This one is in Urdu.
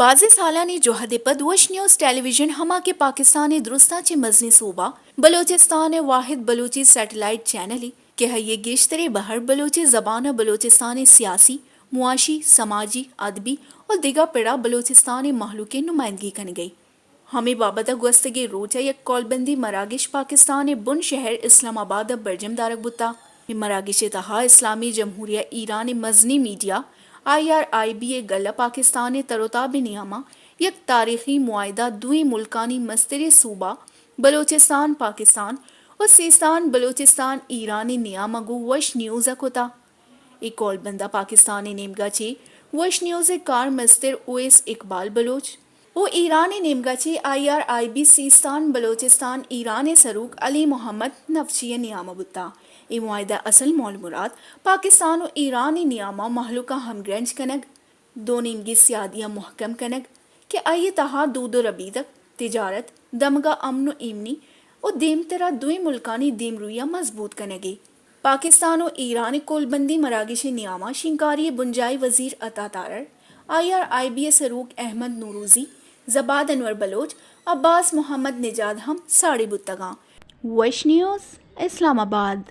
بعض سالانی جوہد پد وش نیوز ٹیلی ویژن ہما کے پاکستانی درستہ چے مزنی صوبہ بلوچستان واحد بلوچی سیٹلائٹ چینل کہ یہ گیشتر بہر بلوچی زبان بلوچستان سیاسی معاشی سماجی ادبی اور دیگر پڑا بلوچستان محلو کے نمائندگی کن گئی ہمیں بابت گوستگی روچہ یک کولبندی مراگش پاکستان بن شہر اسلام آباد برجم دارک بتا مراگش تہا اسلامی جمہوریہ ایران مزنی میڈیا IRIB گلہ پاکستان تروتاب نیامہ یک تاریخی معاہدہ دوئی ملکانی مستر صوبہ بلوچستان پاکستان اور سیستان بلوچستان ایرانی نیامہ گو وش نیوز کتا ایک کول بندہ پاکستانی نیمگا چی وش نیوز کار مستر اویس اقبال بلوچ وہ ایرانی نیمگا چی IRIB سیستان بلوچستان ایران سروک علی محمد نفچی نیامہ بتا یہ معاہدہ اصل مول مراد پاکستان و ایرانی نیامہ محلوکہ ہم گرنج کنگ دو نیمگی سیادیاں محکم کنگ کہ آئی تہا دود و ربیدک تجارت دمگا امن و ایمنی و دیم ترہ دوئی ملکانی دیم رویہ مضبوط کنگی پاکستان و ایرانی کولبندی مراگش نیامہ شنکاری بنجائی وزیر عطا تارر IRIB سروک احمد نوروزی زباد انور بلوچ عباس محمد نجاد ہم ساڑی بتگاں وش نیوز اسلام آباد